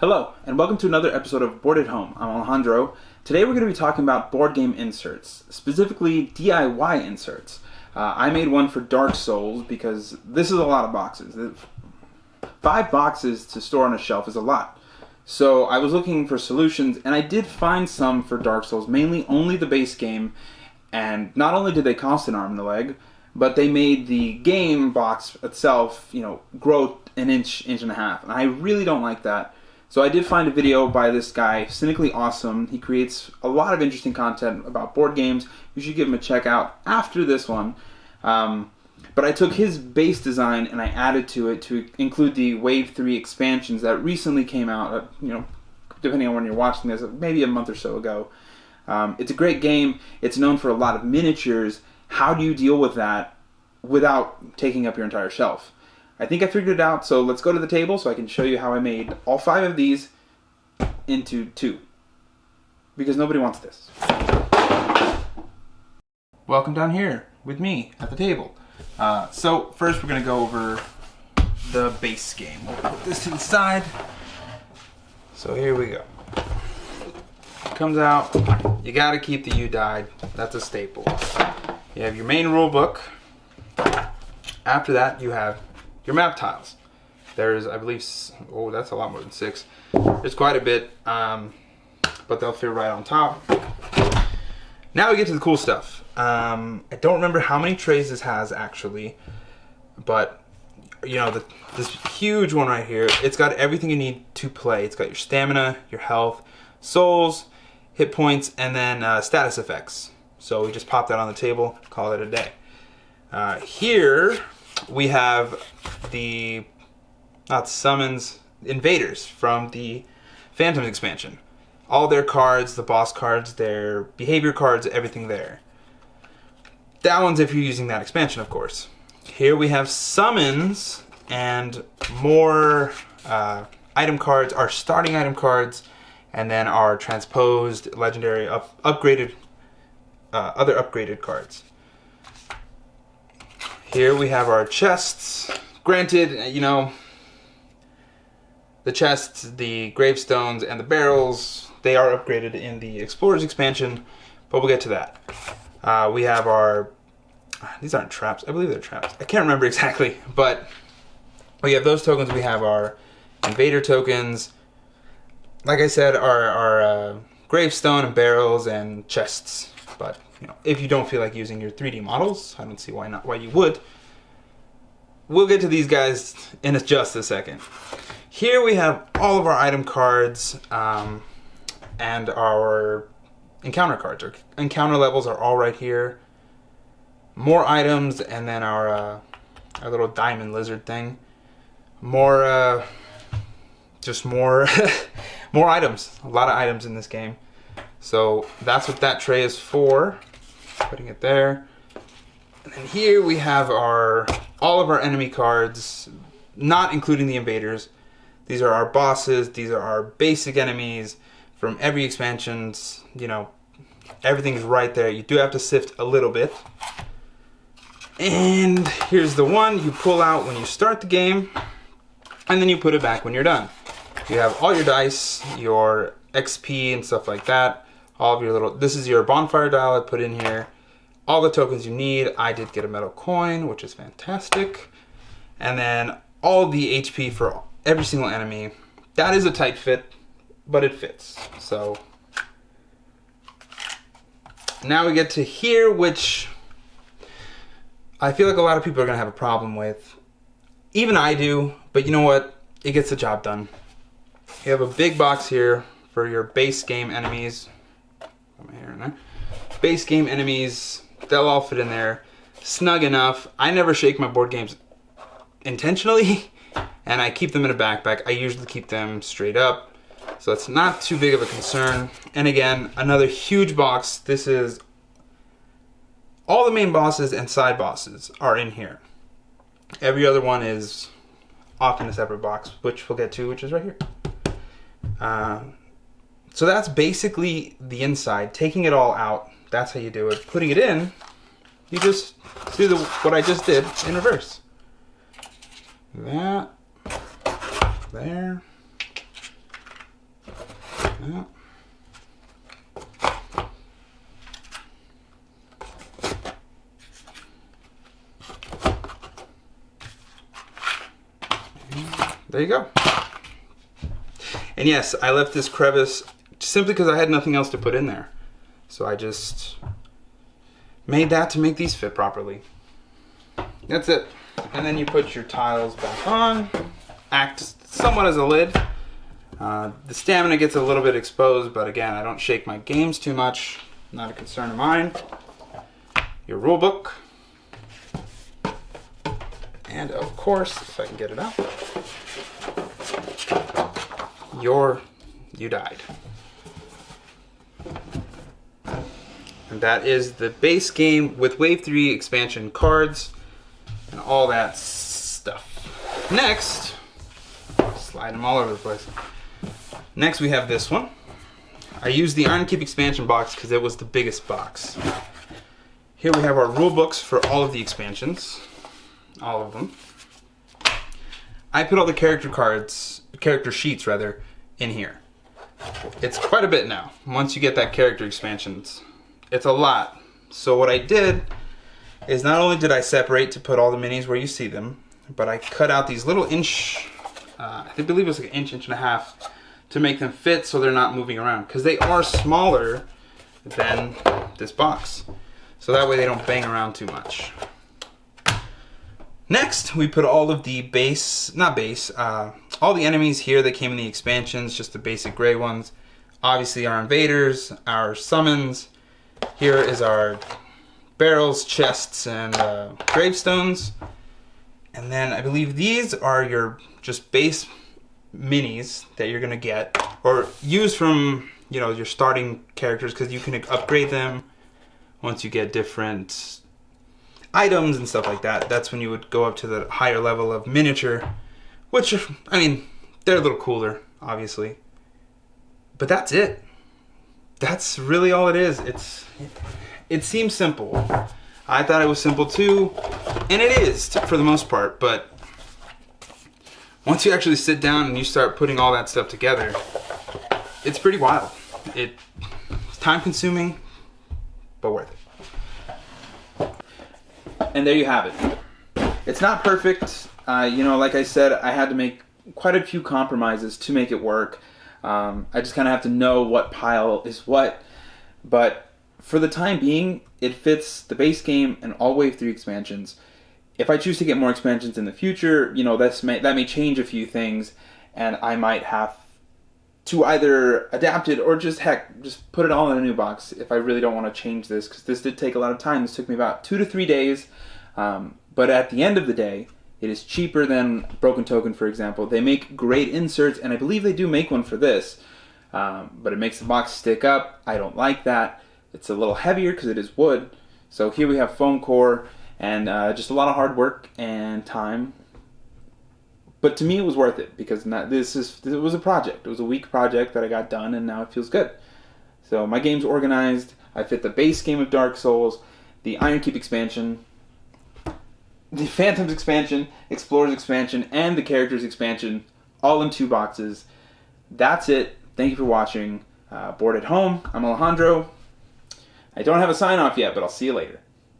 Hello, and welcome to another episode of Board at Home. I'm Alejandro. Today we're going to be talking about board game inserts, specifically DIY inserts. I made one for Dark Souls because this is a lot of boxes. 5 boxes to store on a shelf is a lot. So I was looking for solutions, and I did find some for Dark Souls, mainly only the base game. And not only did they cost an arm and a leg, but they made the game box itself, grow an inch and a half. And I really don't like that. So I did find a video by this guy, Cynically Awesome. He creates a lot of interesting content about board games. You should give him a check out after this one. But I took his base design and I added to it to include the Wave 3 expansions that recently came out, depending on when you're watching this, maybe a month or so ago. It's a great game. It's known for a lot of miniatures. How do you deal with that without taking up your entire shelf? I think I figured it out, so let's go to the table so I can show you how I made all 5 of these into 2. Because nobody wants this. Welcome down here with me at the table. So first we're going to go over the base game. We'll put this to the side. So here we go. Comes out. You got to keep the "you died." That's a staple. You have your main rule book. After that you have your map tiles. There's, I believe, that's a lot more than 6. There's quite a bit, but they'll fit right on top. Now we get to the cool stuff. I don't remember how many trays this has actually, but this huge one right here, it's got everything you need to play. It's got your stamina, your health, souls, hit points, and then status effects. So we just pop that on the table, call it a day. Here we have the summons invaders from the Phantoms expansion. All their cards, the boss cards, their behavior cards, everything there. That one's if you're using that expansion, of course. Here we have summons and more item cards, our starting item cards, and then our transposed, legendary, upgraded, other upgraded cards. Here we have our chests. Granted, the chests, the gravestones, and the barrels, they are upgraded in the Explorers expansion, but we'll get to that. We have our, these aren't traps, I believe they're traps. I can't remember exactly, but we have those tokens. We have our invader tokens. Like I said, our gravestone and barrels and chests. But if you don't feel like using your 3D models, I don't see why you would. We'll get to these guys in just a second. Here we have all of our item cards and our encounter cards. Our encounter levels are all right here. More items, and then our little diamond lizard thing. More more items. A lot of items in this game. So that's what that tray is for. Putting it there. And then here we have all of our enemy cards, not including the invaders. These are our bosses. These are our basic enemies from every expansion. Everything's right there. You do have to sift a little bit. And here's the one you pull out when you start the game, and then you put it back when you're done. You have all your dice, your XP and stuff like that. All of your this is your bonfire dial I put in here. All the tokens you need. I did get a metal coin, which is fantastic. And then all the HP for every single enemy. That is a tight fit, but it fits. So now we get to here, which I feel like a lot of people are going to have a problem with. Even I do, but you know what? It gets the job done. You have a big box here for your base game enemies. Put my hair in there. Base game enemies, they'll all fit in there. Snug enough. I never shake my board games intentionally, and I keep them in a backpack. I usually keep them straight up, so it's not too big of a concern. And again, another huge box. This is all the main bosses and side bosses are in here. Every other one is off in a separate box, which we'll get to, which is right here. So that's basically the inside. Taking it all out, that's how you do it. Putting it in, you just do what I just did in reverse. That, there, Yeah. There you go. And yes, I left this crevice simply because I had nothing else to put in there. So I just made that to make these fit properly. That's it. And then you put your tiles back on, act somewhat as a lid. The stamina gets a little bit exposed, but again, I don't shake my games too much. Not a concern of mine. Your rule book. And of course, if I can get it out, you died. And that is the base game with Wave 3 expansion cards and all that stuff. Next, slide them all over the place. Next we have this one. I used the Iron Keep expansion box because it was the biggest box. Here we have our rule books for all of the expansions. All of them. I put all the character sheets rather, in here. It's quite a bit now, once you get that character expansions. It's a lot. So what I did is not only did I separate to put all the minis where you see them, but I cut out these little inch, I believe it was like an inch and a half, to make them fit so they're not moving around. Because they are smaller than this box. So that way they don't bang around too much. Next, we put all of the all the enemies here that came in the expansions, just the basic gray ones. Obviously our invaders, our summons. Here is our barrels, chests, and gravestones. And then I believe these are your just base minis that you're gonna get, or use from, you know, your starting characters, because you can upgrade them once you get different items and stuff like that. That's when you would go up to the higher level of miniature, which, I mean, they're a little cooler, obviously. But that's it. That's really all it is. It seems simple. I thought it was simple too, and it is for the most part, but once you actually sit down and you start putting all that stuff together, it's pretty wild. It's time consuming, but worth it. And there you have it. It's not perfect. You know, like I said, I had to make quite a few compromises to make it work. I just kind of have to know what pile is what. But for the time being, it fits the base game and all Wave 3 expansions. If I choose to get more expansions in the future, you know, that may change a few things, and I might have to either adapt it or just put it all in a new box if I really don't want to change this, because this did take a lot of time. This took me about 2 to 3 days, but at the end of the day, it is cheaper than Broken Token, for example. They make great inserts, and I believe they do make one for this, but it makes the box stick up. I don't like that. It's a little heavier because it is wood. So here we have foam core, and just a lot of hard work and time. But to me, it was worth it, because it was a project. It was a week project that I got done, and now it feels good. So my game's organized. I fit the base game of Dark Souls, the Iron Keep expansion, the Phantoms expansion, Explorers expansion, and the Characters expansion, all in 2 boxes. That's it. Thank you for watching. Bored at Home. I'm Alejandro. I don't have a sign-off yet, but I'll see you later.